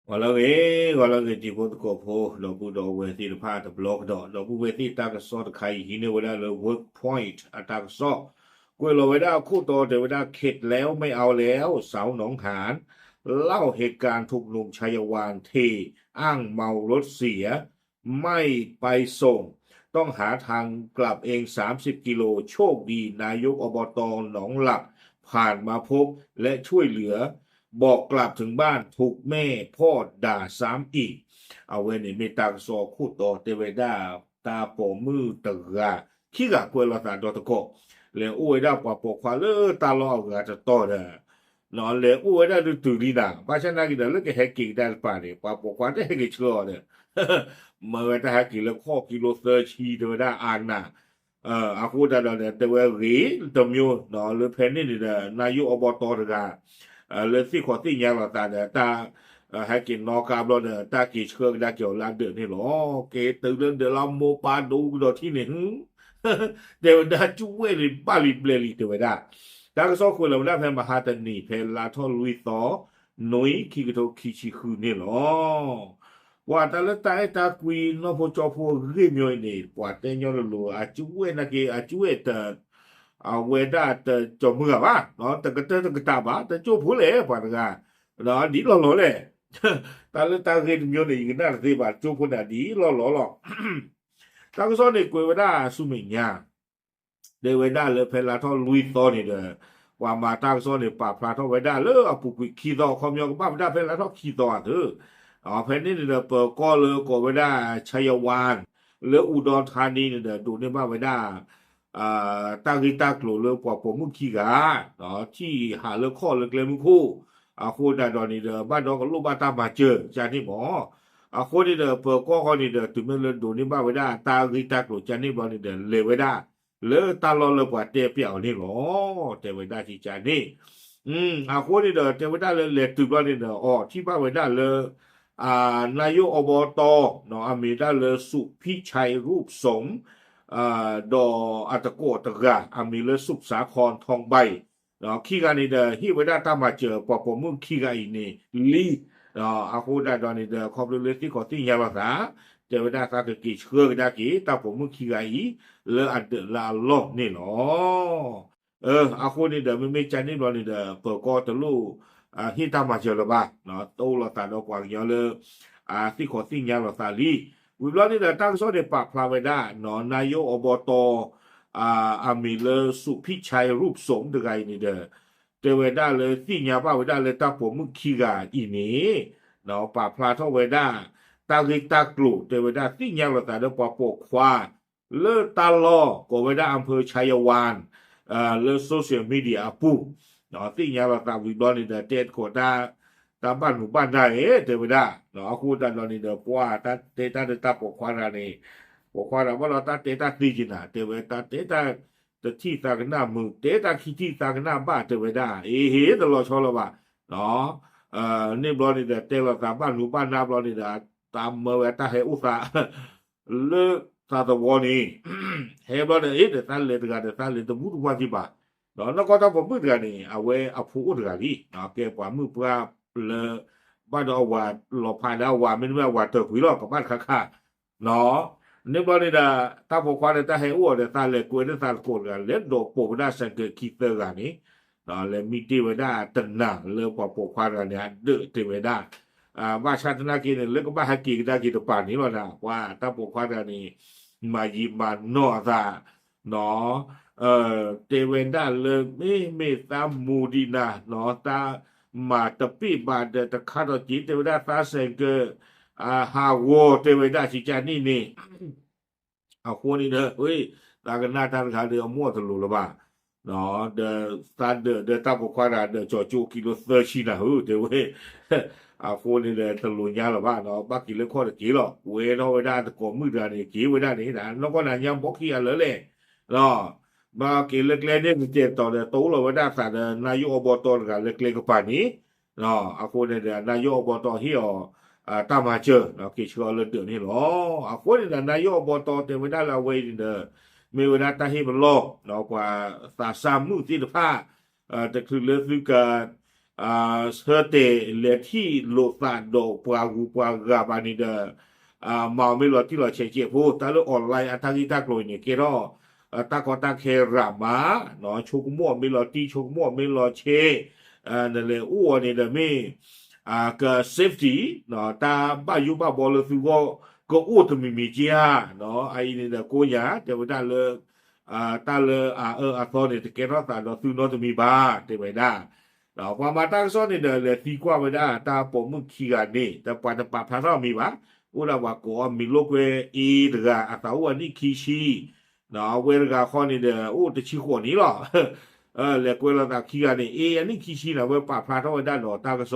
Wala ti pot ko po lo bu do we ti pa the block do lo bu we ti ta ka so ta kai hi ne wala lo work point อาตากซอกกวยเราไว้ได้คู่โตแต่เวลาเข็ดแล้วไม่เอาแล้วเสาหนองหานเล่าเหตุการณ์ถูกหนุ่มชัยวานเทอ้างเมารถเสียไม่ไปส่งต้องหาทางกลับเอง30กิโลโชคดีนายกอบตหนองหลักผ่านมาพบและช่วยเหลือบอกกลับถึงบ้านถูกแม่พ่อด่าซ้ำอีกเอาเวนี่มีตากซอคู่โตเตเวด้าตาโปมือตะกาขี้กะกวยเราตาดอตะโก le ue da pa po kwa le ta lo ga ta to da no le ue da tu li da pa cha na ki da le ke he ki da pa ne pa po kwa de he ki chlo de ma we ta ha ki le kho ki lo se chi de da an na a ku da da de we ri to myo no le phe ni ni da na yu obo to da ga le si kho ti nya la ta da ta ha ki no ka blo de ta ki chlo da kyo la de ni lo ke tu de la mo pa do do ti niเดวดาจูเวลิบาลิเบลลิเดวดาดากซอคุลาวดาเพมหาตนีเพลาทอลุยตอนุยคิกโตคิชิคุนี่หรอว่าแต่ละตาตากุยนอพอจอพอเรียมยนี่ว่าแต่ยอลโลอาจูเวนักเกอาจูเวตอาเวดาตจอมือบ่เนาะตะกะตะกะตาบ่ตะจูผู้เลยว่าตะกะเนาะดีหล่อๆเลยตาละตาเรียมยนี่กันน่ะสิบ่จูผู้น่ะดีหล่อๆหรอตากซอนี่กุยวดาสุเมญา de weda le phela tho lui tho ni de wa ma ta so ni pa phla tho weda le apu ki tho khom yo pa da phela tho ki tho de a phe ni de pe ko le ko weda chayawan le udon thani ni de du ni ba weda ta gi ta klo le po po mu ki ga no chi ha le kho le kle mu khu a khu da do ni de ba do ko lu ba ta ma che cha ni mo a khu ni de pe ko ni de tu me le du ni ba weda ta gi ta klo cha ni ba ni de le weda เลอตาลอเลกว่าเตเปียวนี่หรอเตวิดาที่จานี่อาโคนี่เด้อเตวิดาเลยตุบลานี่เด้ออ๋อที่บ้านวิดาเลยนายกอบตเนาะอเมริกาเลยสุพิชัยรูปสงดออัตโกตะกะอเมริกาสุขสาครทองใบเนาะขี้กันนี่เด้อที่วิดาตามมาเจอปอปมึงขี้กันอีนี่ลีเนาะอาโคดาดอนี่เด้อขอบเลยที่ขอที่ยาภาษาเตวิดาตาตะกี้เชื่อกันได้กี่ตาผมมึงขี้กันอี เลออันเดลาลอกนี่หรออาคนนี่เดไม่จันนี่รอนี่เดเปิดก็ตะลูฮิตามาเจอละบ้าเนาะโตละตาดอกวางยาเลยที่ขอสิ่งยาละตาลีวิบลานี่เดตั้งโซเดปากพลาไว้ได้เนาะนายกอบตอามีเลสุพิชัยรูปสงฆ์ตะไกนี่เดเตเวด้าเลยสิ่งยาป้าไว้ได้เลยตาผมมึงขี้กาอีนี้เนาะปากพลาเท่าไว้ได้ตาลิตากลุเตเวด้าสิ่งยาละตาเดปอปกควา เลอตาลอก็ไว้ได้อำเภอชัยวานเลอโซเชียลมีเดียปูเนาะที่ยาเราตามวิบลอนี่เดเต็ดโคตาตามบ้านหมู่บ้านได้เตไปได้เนาะคูตันลอนี่เดปัวตาเตตาเดตาปกควารานี่ปกควาราว่าเราตาเตตาตีจินะเตไปตาเตตาตะที่ตากันหน้ามือเตตาขี้ที่ตากันหน้าบ้านเตไปได้เฮ้ตลอดชอละว่าเนาะนี่บลอนี่เดเตเราตามบ้านหมู่บ้านนาบลอนี่เดตามเมื่อตาเฮอุตาเลอ ta the warning he blo de it ta le de ga de ta le de bu wa ji ba no no ko ta bo bu de ga ni awe afu u de ga li no ke kwa mu pra le ba do wa lo pha da wa min wa to kwi lo ka ba kha kha no ne blo ni da ta bo kwa de ta he u de ta le ko de ta ko ga le do po da sa ke ki te ga ni no le mi ti we da tan na le po po kwa da ne de te we da ว่าชาตินากีเนี่ยเรื่องก็บ้าฮักกีได้กี่ตัวป่านนี้แล้วนะว่าถ้าปกครองนี่มายิมานอซาเนาะเตเวนด้าเลยไม่ตามมูดีนะเนาะตามาตะปีบาเดตะคาดจีเตเวนด้าตาเซงเกฮาวเตเวนด้าชิจานี่เอาคนนี้เด้อเฮ้ยตากันหน้าทางขาเดือมั่วตลุละบ้าเนาะเดสตาร์เดตาปกครองเดจอจูกิโลเซอร์ชินะเฮ้ยเดี๋ยวเว้ย คนนี่เลยตะลุยยาหรอบ้านเนาะบักกี่เรื่องข้อตะกี้หรอเวเนาะเวลาตะกอมือดานี่กี่เวลานี่นะแล้วก็นานยังบอกขี้อะไรเลยเนาะบักกี่เล็กๆเนี่ยเจ็บต่อเนี่ยโตเลยเวลาสัตว์นายกอบตกันเล็กๆก็ป่านนี้เนาะคนเนี่ยนายกอบตที่ตามมาเจอเนาะกี่เชื่อเรื่องเดือดนี่หรอคนนี่นายกอบตเต็มเวลาเราเวนี่เด้อมีเวลาตาให้มันโลกเนาะกว่าตาซ้ำมือที่ผ้าแต่คือเรื่องการ เสเตเลที่โลซาโดปรากูปรากาบานิเดมาไม่รอที่เราเชียพูแต่ละออนไลน์อัตติตากลอยเนี่ยเกรอตากอตาเครามาเนาะชุกมั่วไม่รอที่ชุกมั่วไม่รอเชนั่นเลยอ้วนเนี่ยเดม่ก็เซฟตี้เนาะตาบ้าอยู่บ้าบอลฟิวก็อ้วนมีเจียเนาะไอ้เนี่ยเดกูยาเดี๋ยวได้เลยตาเลยตอนเนี่ยเกรอตาเราฟิวนอตมีบ้าเดี๋ยวได้ เราความมาตั้งซ้อนนี่เดเลยตีกว่าไม่ได้ตาผมมึงขี้กันนี่แต่ปานปะพาเรามีวะอุลาวาก็มีโลกเวอีเดกาอัตาวนี่ขี้ชีเนาะเวรกาข้อนี่เดโอ้ตะชิขวนี่หรอเลยกวลาตาขี้กันนี่อันนี้ขี้ชีนะเวปะพาเราได้หรอตากระโซ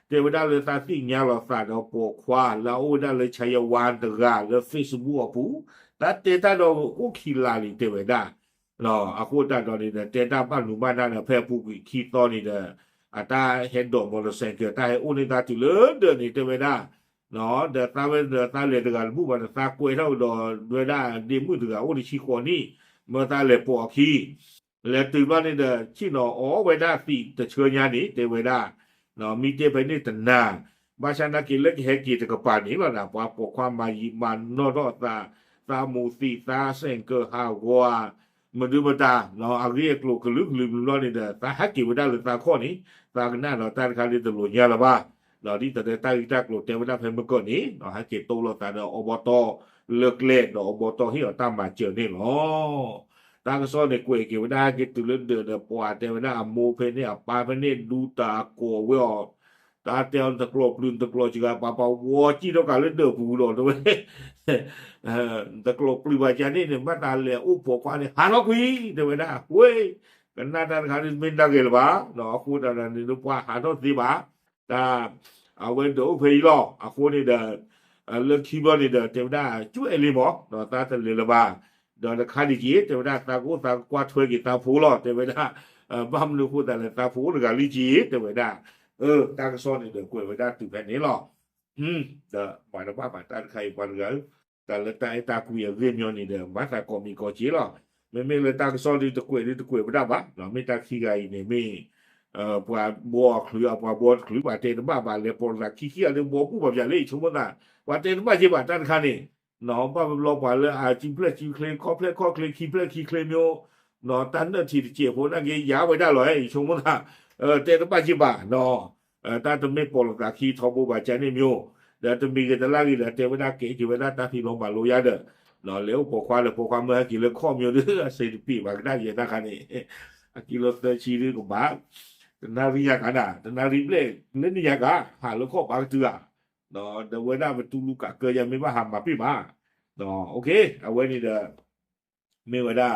เทวดาเลยตาสิ่งยาเราสาเราปกควาแล้วโอ้ได้เลยชัยวานเดกาเลยเฟซบุ๊กผู้แต่เตตาเราโอ้ขี้ลาลิเทวดา နော်အခုတက်တော်နေတဲ့တေတာပတ်လူမနာနဲ့ဖဲပူခီတော်နေတဲ့အတာဟက်တော်မော်လစန်ကတာဟိုနေတာတူလို့တဲ့နေတဲ့ဝေဒနော်တဲ့တာဝဲတာလေတကဘူးဘာသာကွေတော့တော့ဝေဒဒီမှုတကဟိုဒီချီခေါ်နီမတာလေပေါ်ခီလေတူပါနေတဲ့ချီနော်ဩဝေဒစီတချွညာနေတေဝေဒနော်မိတေပဲနေတနာဘာရှာနာကိလက်ဟက်ကီတကပါနေလားပွားပေါ်ခွာမကြီးမနောတော့တာမူစီတာစင်ကဟာဝါมาดูมาตาเราอาเรียกโลกลึกลืมล้อนี่เด้อตาฮักกิวได้หรือตาข้อนี้ตากันหน้าเราตาคาริตโลยาละบ้าเราที่แต่ตาอีตาโลเทวดาเพมเมื่อก่อนนี้เราฮักกิโตเราตาเราอบตเลิกเล่นเราอบตที่เราตามมาเจอนี่หรอตาก็ซ้อนในกวยกิวได้กิตุลเดือดปวดเทวดาอโมเพเนี่ยปาเพเนี่ยดูตาโกเวอตาเตียวตะกรอบลืมตะกรอจิกาปาปาวอจีเราการเล่นเดือดปูหลอดด้วยตะกรบปลิวจานี่เนี่ยมาตาเลยอุปกรณ์เนี่ยหาเราคุยเดี๋ยวนะเว้ยกันน่าทานขาดิมินตะเกลบ้าเนาะคูดอะไรนี่รูปว่าหาเราสิบ้าแต่เอาเว้นเดี๋ยวเพย์ล้อเอาคูนี่เด้อเลือกคีย์บอร์ดนี่เด้อเดี๋ยวได้ช่วยรีโมทเนาะตาจะเรียนบ้าเดี๋ยวคาดิจีเดี๋ยวได้ตากูตากวาดช่วยกิตาผูล้อเดี๋ยวได้บ้ามลูกคูแต่ละตาผูหรือกาลิจีเดี๋ยวได้ตากระซ้อนนี่เด้อกล้วยไว้ได้ตื่นแบบนี้หรอเด้อหมายถึงว่าหมายตาใครวันเหลือแต่ละตาคุยเรื่องย้อนนี่เด้อมาตาก็มีก็จีหรอไม่เลยตากระซ้อนนี่ตะกล้วยไม่ได้ปะเราไม่ตาขี้ไก่เนี่ยไม่ปลาบัวหรือปลาบัวหรือปลาเตนบ้าบาเลยปลาขี้อะไรบัวผู้แบบอย่างนี้ชมว่าปลาเตนบ้าจีบด้านข้างนี่น้องป้าลองปลาเลยจิมเพลจิมเคลนข้อเคลนขี้เพลขี้เคลนโยน้องตันเนี่ยที่เจี๊ยบพวกนั้นก็ยาวไปได้เลยชมว่าเตนบ้าจีบน้องตาจะไม่ปลดขี้ทอบูบาจานี่มิโอเดี๋ยวจะมีกันลากีเดี๋ยวเทวดาเกจิเวดาตาที่ลงมาโลยาเด้อเนาะเลี้ยวพอควาเลยพอความเมื่อกี้เลยข้อมิโอเด้อเศรษฐปีบางได้ยังนะคะนี่กิโลเตชีหรือกับบ้านาริยากันอ่ะนาริเล่เล่นนี่ยากะหาแล้วข้อบางเตือเนาะเดี๋ยวเวลาเป็นตูลูกะเกิดยังไม่ว่าหามาพี่มาเนาะโอเคเอาไว้นี่เด้อไม่เวลา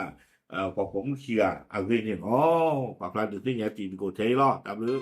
พอผมเคลียร์เอาเรื่องนี้อ๋อปากลาดึกที่ยาตีนโกเทล้อตามเลย